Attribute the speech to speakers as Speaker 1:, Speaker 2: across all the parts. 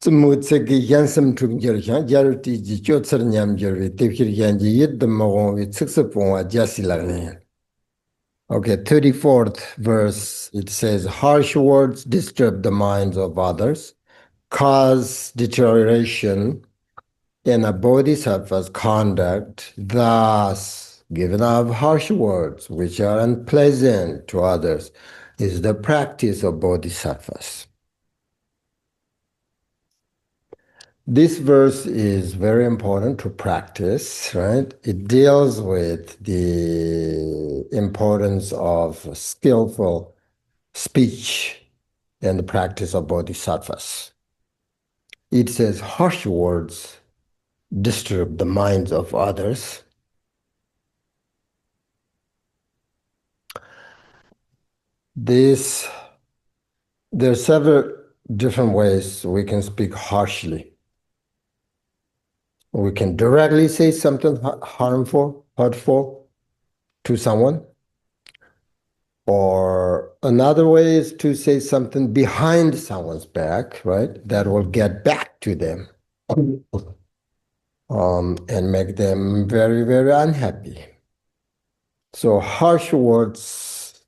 Speaker 1: Tsumutse yansam chukjirchan, jarati ji chotsar nyamjirvi, tepkirjanji yiddamogonvi, tsiksapongwa jasilagni. Okay, 34th verse, it says, harsh words disturb the minds of others, cause deterioration in a bodhisattva's conduct, thus, given of harsh words which are unpleasant to others, is the practice of bodhisattvas. This verse is very important to practice, right? It deals with the importance of skillful speech and the practice of bodhisattvas. It says harsh words disturb the minds of others. There are several different ways we can speak harshly. We can directly say something harmful, hurtful to someone. Or another way is to say something behind someone's back, right? That will get back to them and make them very, very unhappy. So harsh words,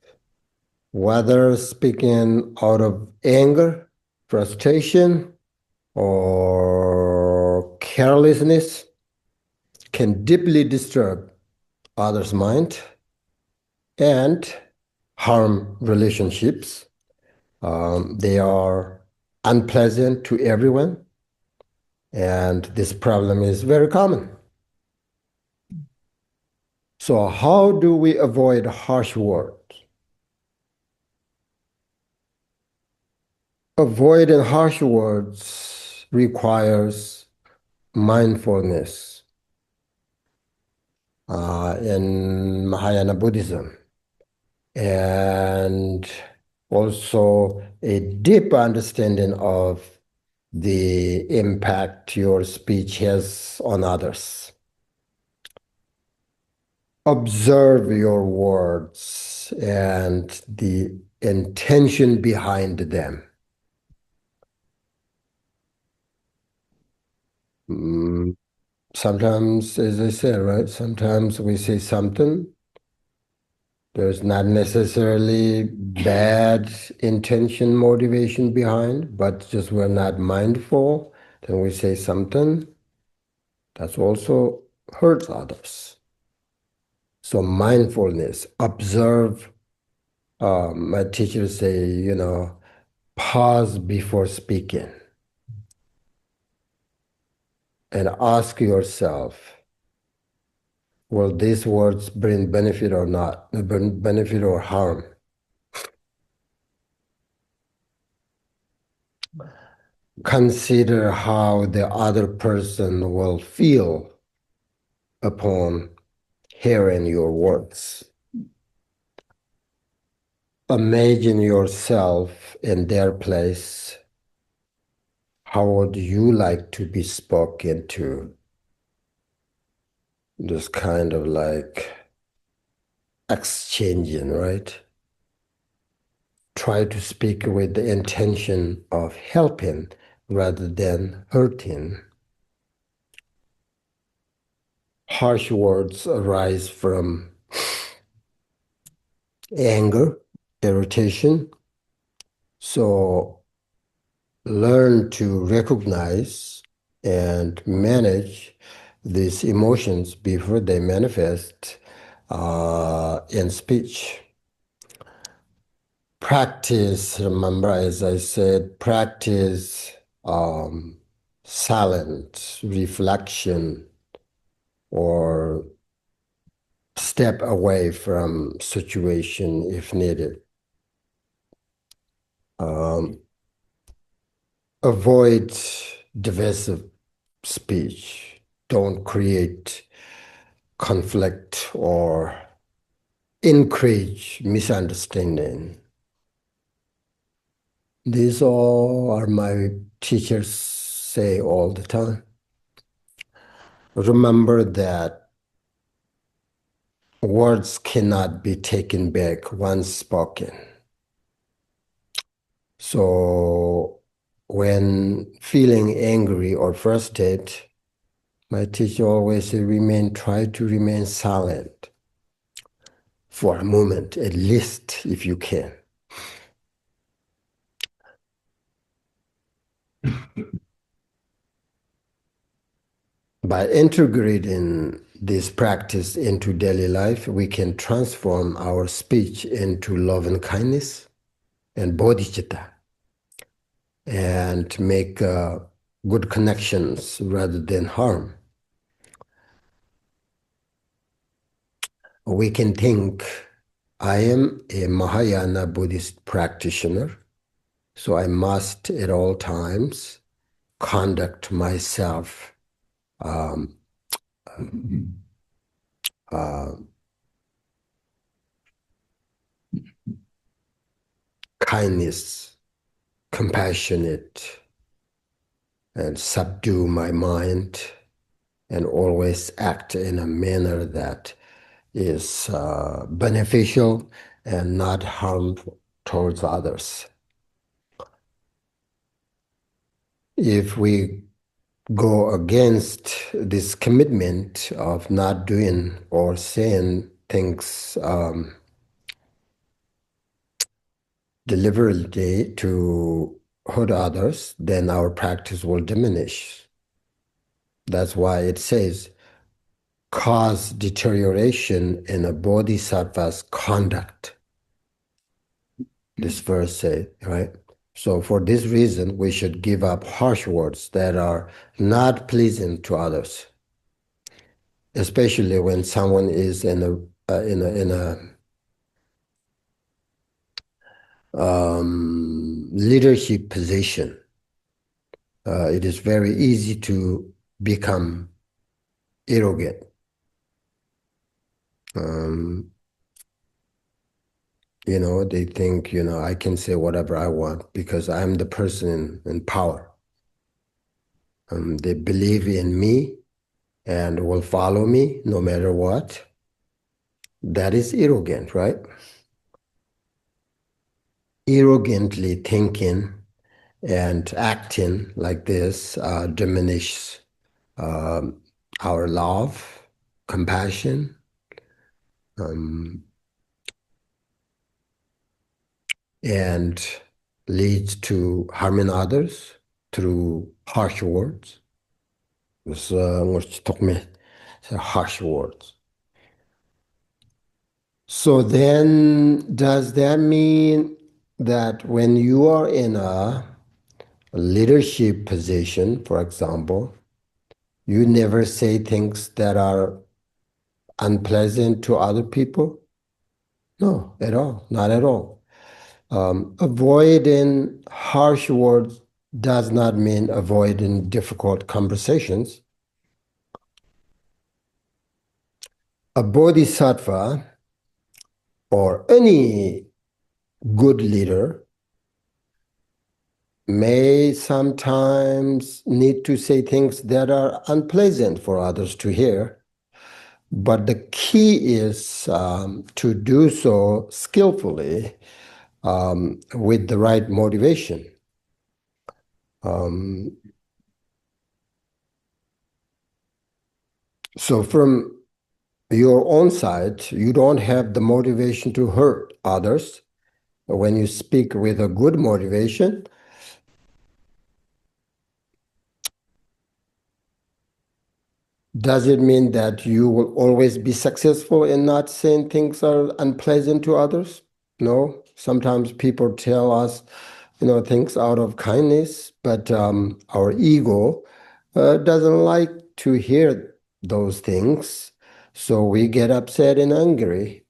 Speaker 1: whether speaking out of anger, frustration, or carelessness, can deeply disturb others' mind and harm relationships. They are unpleasant to everyone, and this problem is very common. So how do we avoid harsh words? Avoiding harsh words requires mindfulness in Mahāyāna Buddhism, and also a deep understanding of the impact your speech has on others. Observe your words and the intention behind them. Sometimes, as I said, right, sometimes we say something, there's not necessarily bad intention, motivation behind, but just we're not mindful, then we say something that's also hurts others. So mindfulness, observe. My teachers say, pause before speaking and ask yourself, will these words bring benefit or not, bring benefit or harm? Consider how the other person will feel upon hearing your words. Imagine yourself in their place. How would you like to be spoken to? Just kind of like exchanging, right? Try to speak with the intention of helping rather than hurting. Harsh words arise from anger, irritation. So learn to recognize and manage these emotions before they manifest in speech. Practice, remember, as I said, practice silent reflection or step away from situation if needed. Avoid divisive speech. Don't create conflict or encourage misunderstanding. These all are my teachers say all the time. Remember that words cannot be taken back once spoken. So when feeling angry or frustrated, my teacher always said, try to remain silent for a moment, at least if you can. By integrating this practice into daily life, we can transform our speech into love and kindness and bodhicitta and make good connections rather than harm. We can think, I am a Mahāyāna Buddhist practitioner, so I must at all times conduct myself kindness, compassionate, and subdue my mind, and always act in a manner that is beneficial and not harmful towards others. If we go against this commitment of not doing or saying things deliberately to hurt others, then our practice will diminish. That's why it says, cause deterioration in a bodhisattva's conduct. This verse says, right? So for this reason, we should give up harsh words that are not pleasing to others, especially when someone is in a leadership position. It is very easy to become arrogant. They think, I can say whatever I want because I'm the person in power. They believe in me and will follow me no matter what. That is arrogant, right? Arrogantly thinking and acting like this diminishes our love, compassion, and leads to harming others through harsh words. This Ngulchu Thokmé, harsh words. So then, does that mean that when you are in a leadership position, for example, you never say things that are unpleasant to other people? No, at all, not at all. Avoiding harsh words does not mean avoiding difficult conversations. A bodhisattva or any good leader may sometimes need to say things that are unpleasant for others to hear, but the key is to do so skillfully with the right motivation. So from your own side, you don't have the motivation to hurt others. When you speak with a good motivation, does it mean that you will always be successful in not saying things are unpleasant to others? No. Sometimes people tell us, things out of kindness, but our ego doesn't like to hear those things. So we get upset and angry.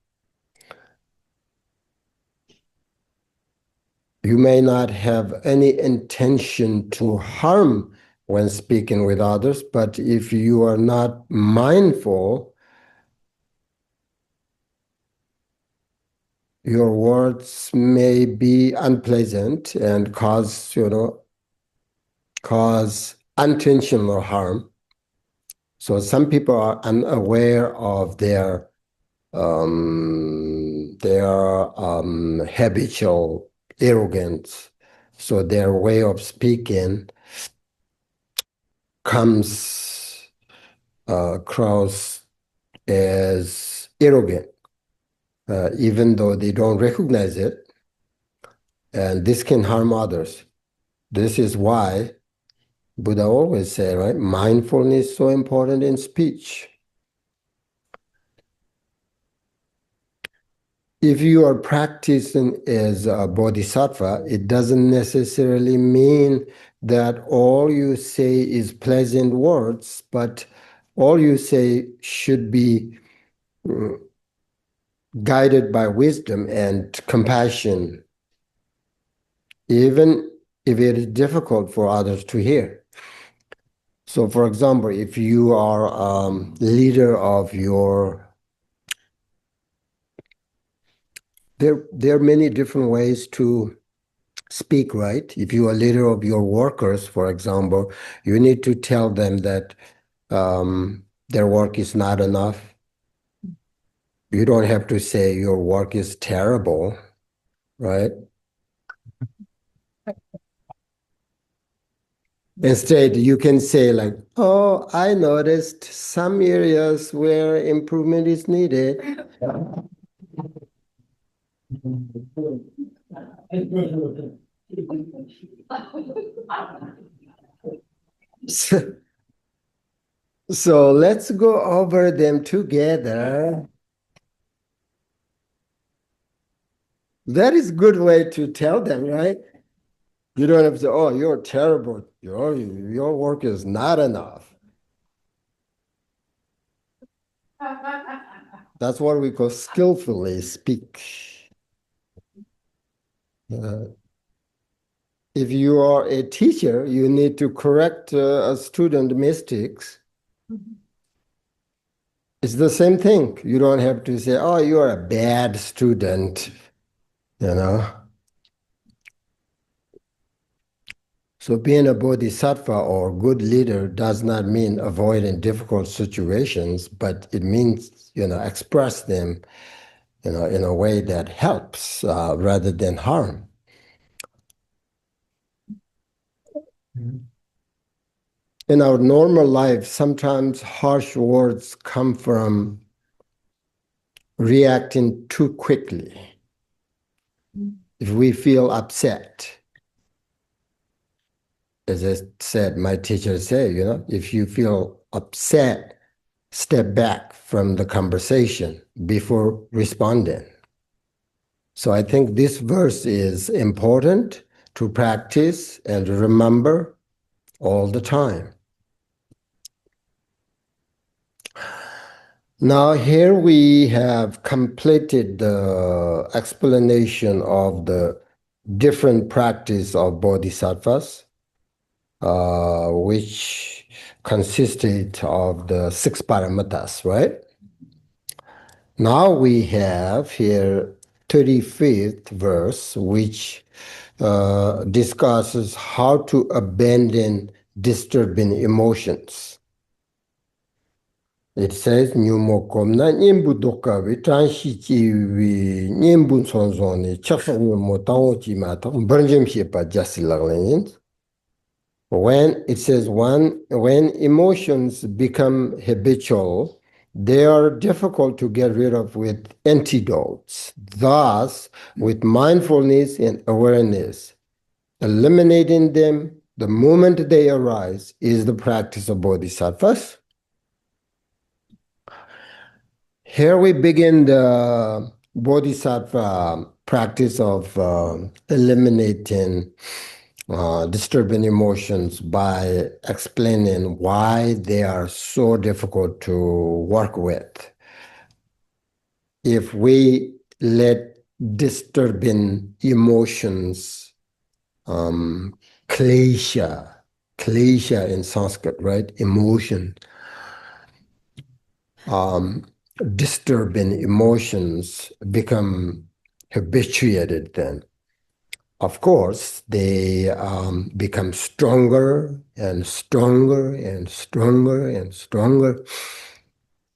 Speaker 1: You may not have any intention to harm when speaking with others, but if you are not mindful, your words may be unpleasant and cause unintentional harm. So some people are unaware of their habitual arrogance So their way of speaking comes across as arrogant, even though they don't recognize it. And this can harm others. This is why Buddha always said, right, mindfulness is so important in speech. If you are practicing as a bodhisattva, it doesn't necessarily mean that all you say is pleasant words, but all you say should be guided by wisdom and compassion, even if it is difficult for others to hear. So, for example, if you are leader of your there are many different ways to speak, right? If you are leader of your workers, for example, you need to tell them that their work is not enough. You don't have to say your work is terrible, right? Instead, you can say like, oh, I noticed some areas where improvement is needed. So let's go over them together. That is a good way to tell them, right? You don't have to say, oh, you're terrible. Your work is not enough. That's what we call skillfully speak. If you are a teacher, you need to correct a student mistakes. It's the same thing. You don't have to say, oh, you're a bad student, you know. So being a bodhisattva or good leader does not mean avoiding difficult situations, but it means, express them, in a way that helps rather than harm. In our normal life, sometimes harsh words come from reacting too quickly. If we feel upset, as I said, my teacher said, if you feel upset, step back from the conversation before responding. So I think this verse is important to practice and remember all the time. Now here we have completed the explanation of the different practice of bodhisattvas, which consisted of the 6 paramatas, right? Now we have here 35th verse, which discusses how to abandon disturbing emotions. It says, Nyumo komna nyembu dokawi transhi chiwi nyembu sonzoni chaksa nyumo tango chi mata bernjem shepa jasi laglayin. When it says when emotions become habitual, they are difficult to get rid of with antidotes. Thus, with mindfulness and awareness, eliminating them the moment they arise is the practice of bodhisattvas. Here we begin the bodhisattva practice of eliminating disturbing emotions by explaining why they are so difficult to work with. If we let disturbing emotions, klesha in Sanskrit, right? Emotion. Disturbing emotions become habituated then. Of course, they become stronger and stronger and stronger and stronger.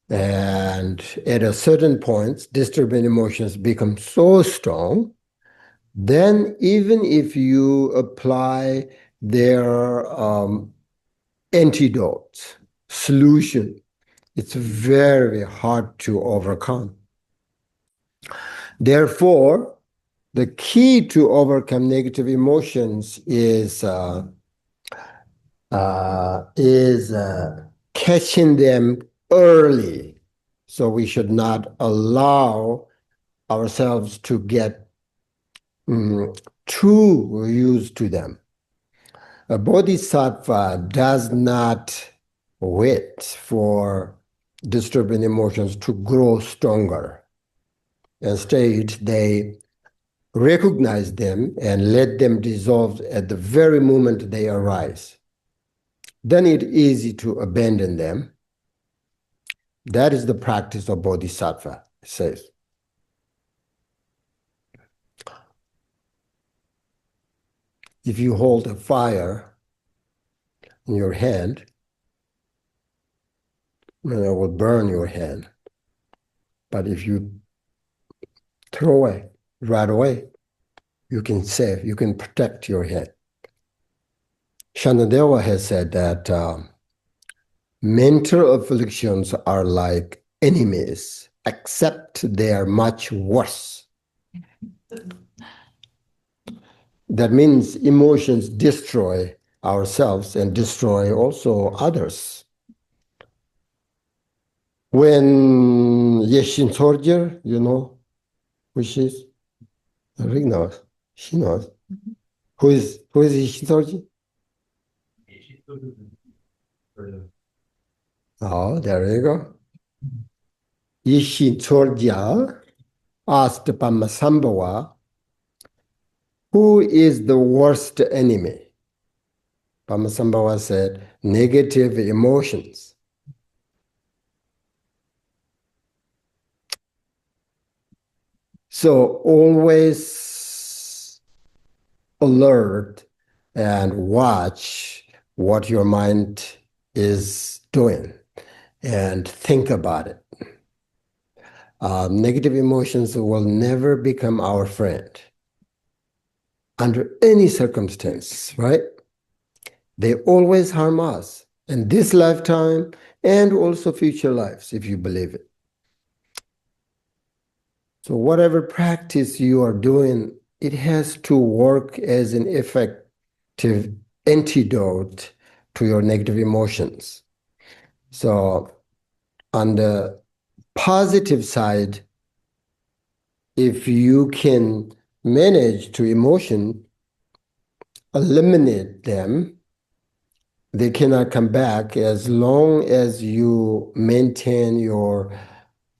Speaker 1: And at a certain point, disturbing emotions become so strong then even if you apply their antidote, solution, it's very hard to overcome. Therefore, the key to overcome negative emotions is catching them early. So we should not allow ourselves to get too used to them. A bodhisattva does not wait for disturbing emotions to grow stronger. Instead, they recognize them and let them dissolve at the very moment they arise. Then it's easy to abandon them. That is the practice of bodhisattva, it says. If you hold a fire in your hand, it will burn your hand. But if you throw it right away, you can save, you can protect your hand. Shanadeva has said that mental afflictions are like enemies, except they are much worse. That means emotions destroy ourselves and destroy also others. When Yeshin Sorger, you know, which is Rick knows, she knows. Who is Yeshin Sorger? Oh, there you go. Yeshin Sorger asked Padmasambhava, who is the worst enemy? Padmasambhava said, negative emotions. So always alert and watch what your mind is doing and think about it. Negative emotions will never become our friend under any circumstance, right? They always harm us in this lifetime and also future lives, if you believe it. So whatever practice you are doing, it has to work as an effective antidote to your negative emotions. So on the positive side, if you can manage to eliminate them, they cannot come back as long as you maintain your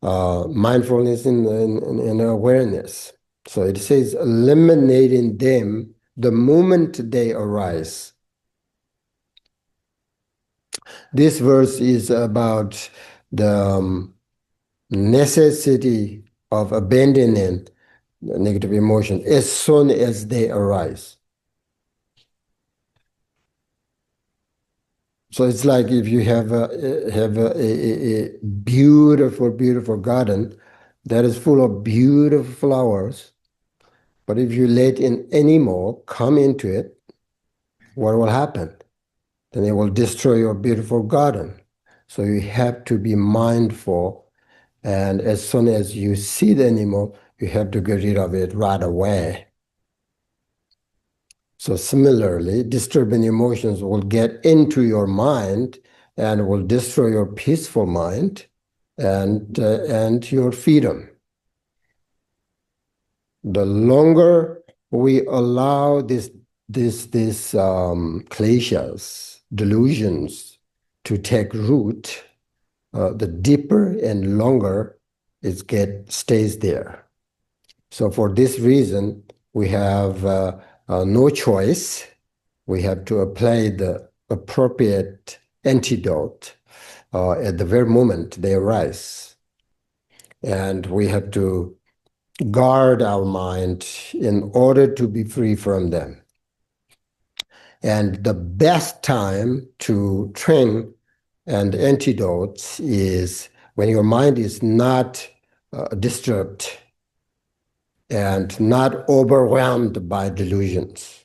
Speaker 1: mindfulness and awareness. So it says eliminating them the moment they arise. This verse is about the necessity of abandoning the negative emotion as soon as they arise. So it's like if you have a beautiful, beautiful garden that is full of beautiful flowers, but if you let an animal come into it, what will happen? Then it will destroy your beautiful garden. So you have to be mindful, and as soon as you see the animal, you have to get rid of it right away. So similarly, disturbing emotions will get into your mind and will destroy your peaceful mind and your freedom. The longer we allow these kleshas, delusions, to take root, the deeper and longer it stays there. So for this reason, we have no choice. We have to apply the appropriate antidote at the very moment they arise. And we have to guard our mind in order to be free from them. And the best time to train and antidotes is when your mind is not disturbed and not overwhelmed by delusions.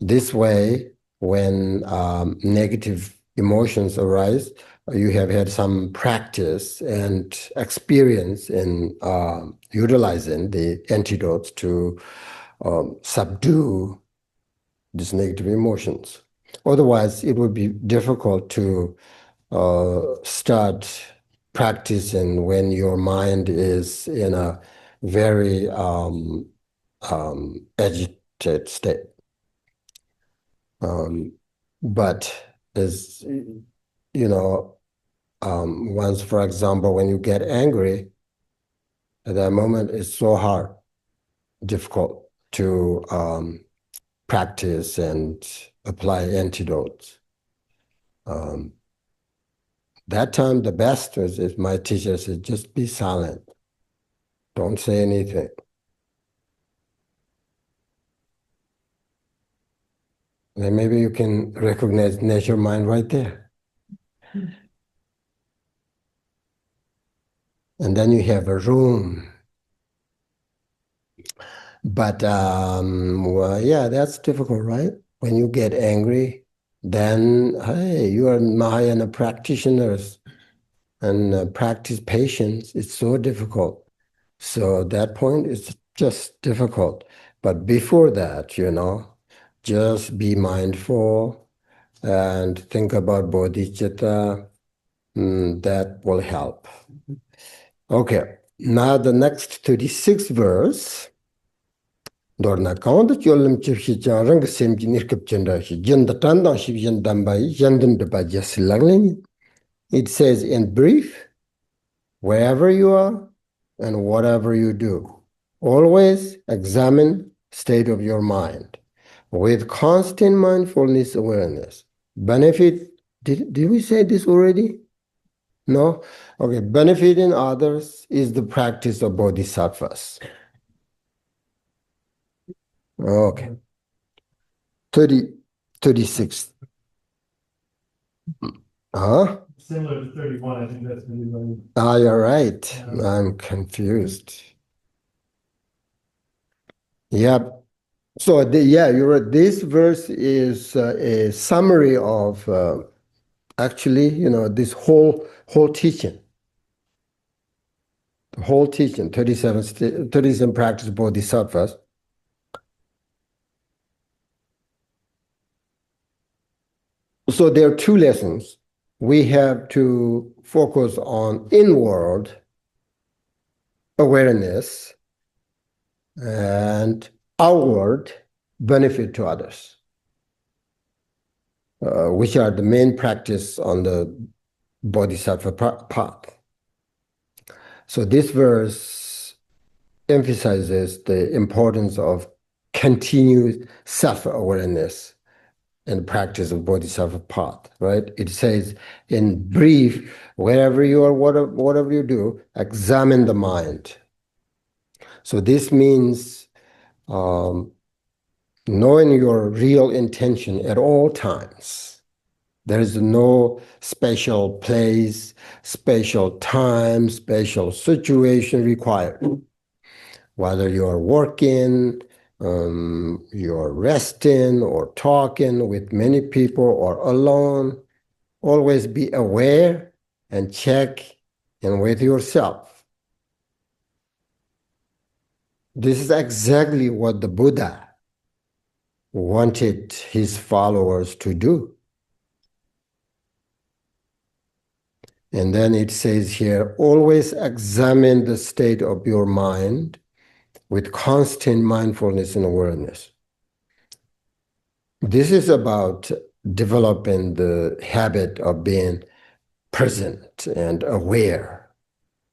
Speaker 1: This way, when negative emotions arise, you have had some practice and experience in utilizing the antidotes to subdue these negative emotions. Otherwise, it would be difficult to start practicing when your mind is in a very agitated state. But as you know, once, for example, when you get angry, at that moment it's so hard, difficult to practice and apply antidotes. That time, the best is my teacher said, just be silent. Don't say anything. Then maybe you can recognize nature mind right there. And then you have a room. But well, yeah, that's difficult, right? When you get angry, then, hey, you are Mahāyāna practitioners and practice patience. It's so difficult. So at that point, it's just difficult. But before that, just be mindful and think about Bodhicitta. That will help. Okay, now the next 36th verse. Dorna kaunda cholam chipsi charang semji nirkap chendra shi jenda tandang shi jendambai jendin de bajasilangling. It says in brief, wherever you are and whatever you do, always examine state of your mind with constant mindfulness awareness. Benefit, did we say this already? No? Okay, benefiting others is the practice of Bodhisattvas. Okay. 36. Huh?
Speaker 2: Similar to 31, I think that's going to be right.
Speaker 1: Ah, you're right. I'm confused. Yep. So, you're right. This verse is a summary of actually, this whole teaching. The whole teaching, 37 practice Bodhisattvas. So there are two lessons. We have to focus on inward awareness and outward benefit to others, which are the main practice on the Bodhisattva path. So this verse emphasizes the importance of continued self-awareness and practice of Bodhisattva path, right? It says, in brief, wherever you are, whatever you do, examine the mind. So this means knowing your real intention at all times. There is no special place, special time, special situation required. Whether you're working, you're resting or talking with many people or alone, always be aware and check in with yourself. This is exactly what the Buddha wanted his followers to do. And then it says here, always examine the state of your mind with constant mindfulness and awareness. This is about developing the habit of being present and aware,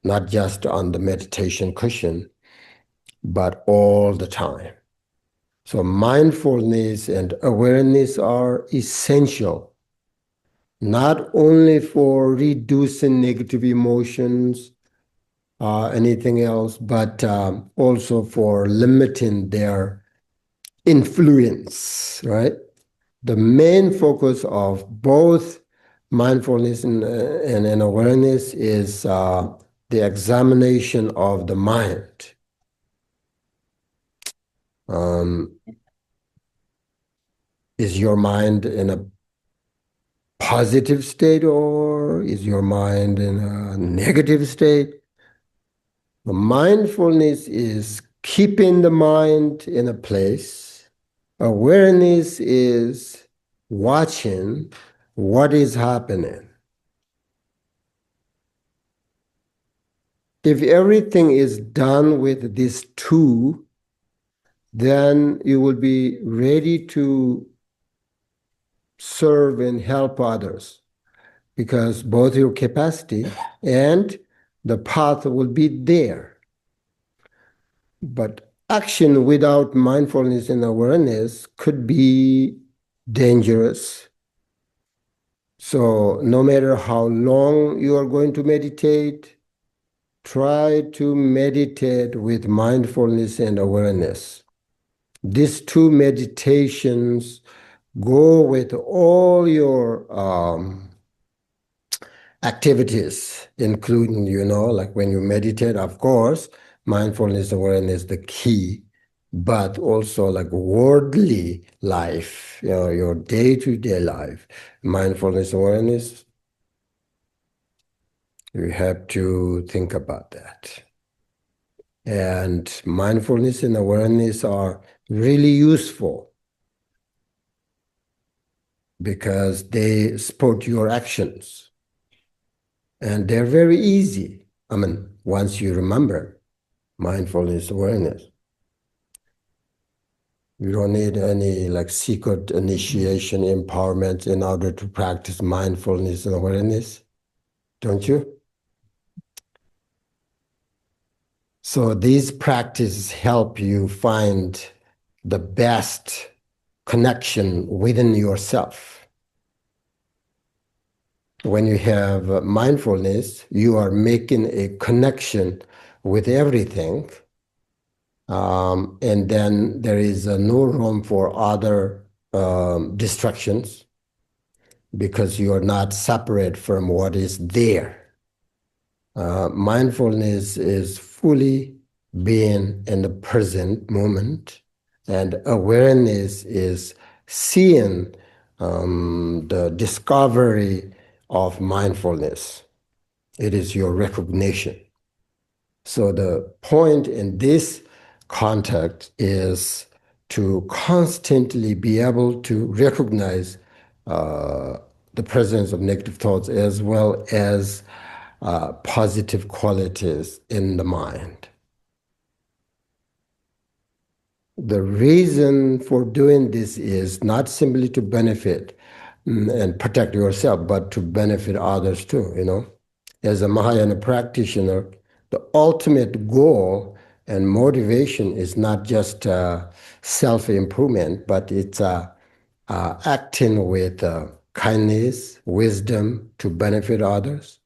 Speaker 1: not just on the meditation cushion, but all the time. So mindfulness and awareness are essential, not only for reducing negative emotions, anything else, but also for limiting their influence, right? The main focus of both mindfulness and awareness is the examination of the mind. Is your mind in a positive state or is your mind in a negative state? The mindfulness is keeping the mind in a place. Awareness is watching what is happening. If everything is done with these two, then you will be ready to serve and help others because both your capacity and the path will be there. But action without mindfulness and awareness could be dangerous. So no matter how long you are going to meditate, try to meditate with mindfulness and awareness. These two meditations go with all your activities, including, like when you meditate, of course, mindfulness awareness is the key, but also like worldly life, your day-to-day life, mindfulness awareness, you have to think about that. And mindfulness and awareness are really useful because they support your actions. And they're very easy. I mean, once you remember mindfulness awareness, you don't need any like secret initiation empowerment in order to practice mindfulness and awareness, don't you? So these practices help you find the best connection within yourself. When you have mindfulness, you are making a connection with everything. And then there is no room for other distractions because you are not separate from what is there. Mindfulness is fully being in the present moment, and awareness is seeing the discovery of mindfulness. It is your recognition. So the point in this context is to constantly be able to recognize the presence of negative thoughts as well as positive qualities in the mind. The reason for doing this is not simply to benefit and protect yourself, but to benefit others too. As a Mahāyāna practitioner, the ultimate goal and motivation is not just self-improvement, but it's acting with kindness, wisdom to benefit others.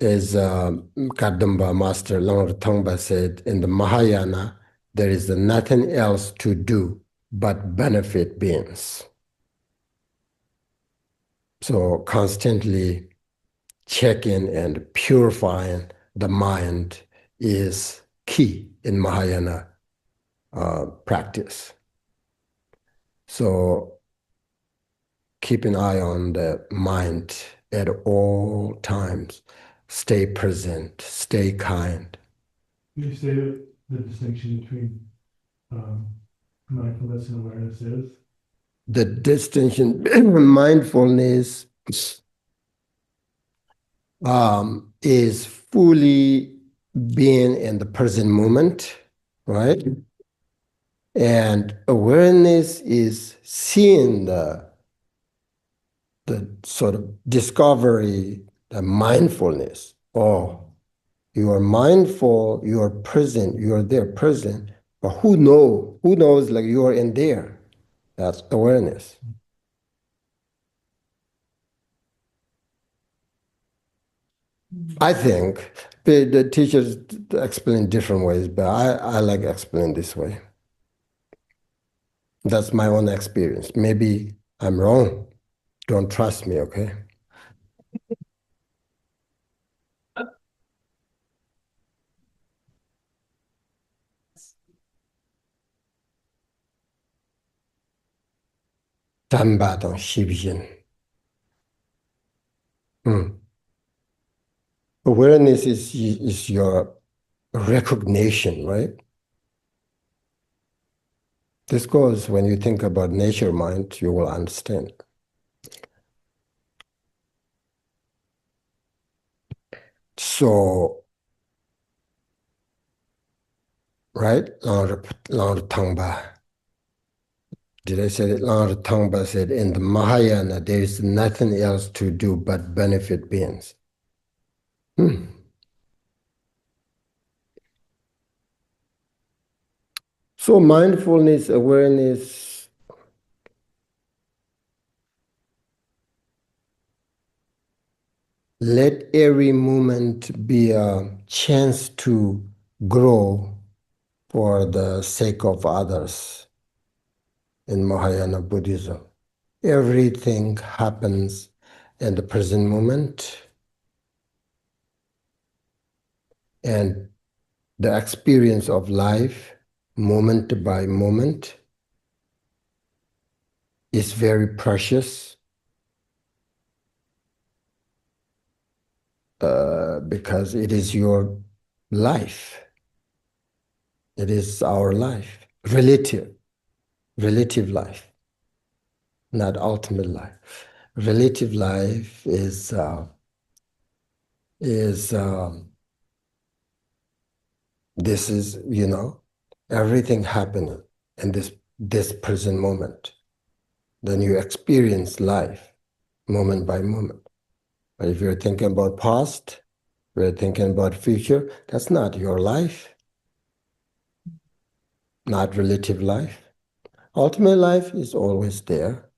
Speaker 1: As Kadamba Master Longr Tongpa said, in the Mahāyāna, there is nothing else to do but benefit beings. So constantly checking and purifying the mind is key in Mahāyāna practice. So keep an eye on the mind at all times. Stay present, stay kind.
Speaker 2: You say the distinction between mindfulness and awareness is?
Speaker 1: The distinction, mindfulness is fully being in the present moment, right? And awareness is seeing the sort of discovery, the mindfulness. Oh, you are mindful, you are present, you are there present. But who knows? Who knows like you are in there? That's awareness. I think the teachers explain different ways, but I like explaining this way. That's my own experience. Maybe I'm wrong. Don't trust me, okay? Tamba dong shibjin. Awareness is your recognition, right? This goes when you think about nature mind, you will understand. So, right? Lang Tangba. Did I say it? Lang Tangba said, in the Mahāyāna, there is nothing else to do but benefit beings. So mindfulness, awareness, let every moment be a chance to grow for the sake of others in Mahāyāna Buddhism. Everything happens in the present moment, and the experience of life, moment by moment, is very precious because it is your life. It is our life, relative life, not ultimate life. Relative life is this is, everything happening in this present moment. Then you experience life moment by moment. But if you're thinking about past, you're thinking about future, that's not your life, not relative life. Ultimate life is always there.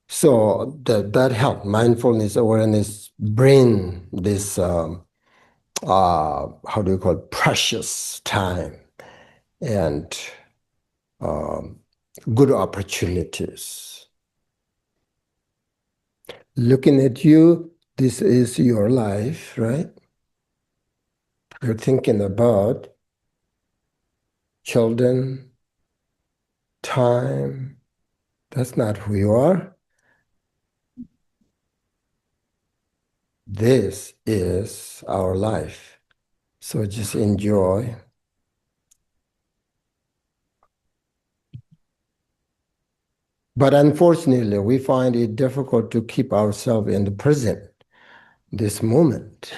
Speaker 1: So that help, mindfulness, awareness, bring this, how do you call it, precious time and good opportunities. Looking at you, this is your life, right? You're thinking about children, time. That's not who you are. This is our life. So just enjoy. But unfortunately, we find it difficult to keep ourselves in the present, this moment,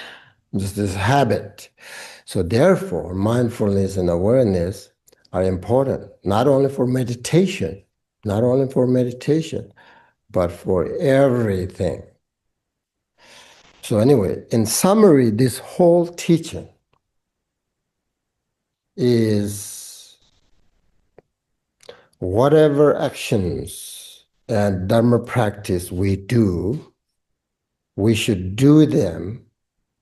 Speaker 1: this habit. So therefore, mindfulness and awareness are important, not only for meditation, but for everything. So anyway, in summary, this whole teaching is whatever actions and Dharma practice we do, we should do them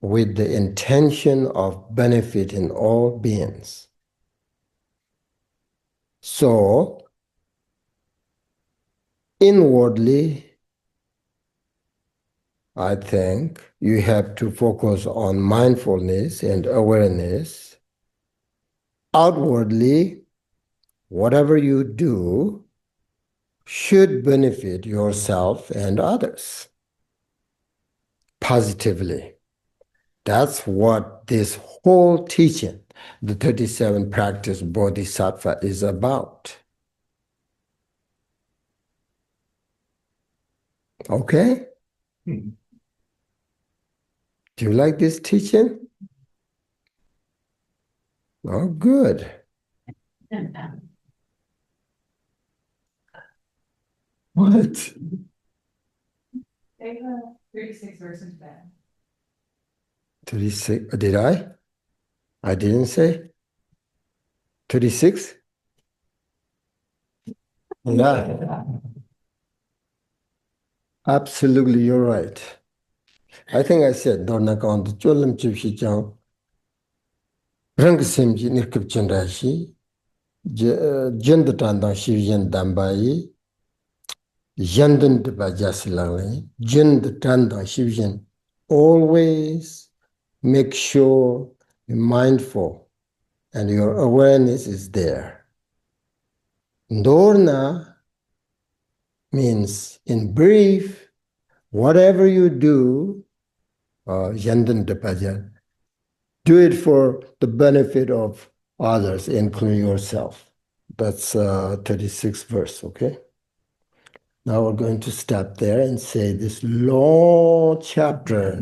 Speaker 1: with the intention of benefiting all beings. So, inwardly, I think you have to focus on mindfulness and awareness. Outwardly, whatever you do should benefit yourself and others positively. That's what this whole teaching, the 37 practice Bodhisattva, is about. Okay? Do you like this teaching? Oh, good. What?
Speaker 3: Take 36 verses back.
Speaker 1: 36, did I? I didn't say. 36? Yeah. Absolutely, you're right. I think I said, Dona Kant, Cholam Chipshi Chang, Rang Simji Nirkip Chandrashi, Jendatanda Shivjan Dambai, Yandan de Bajasilali, Jendatanda Shivjan. Always make sure you're mindful and your awareness is there. Ndorna means, in brief, whatever you do, yandan dapaja, do it for the benefit of others, including yourself. That's 36th verse, okay? Now we're going to stop there and say this long chapter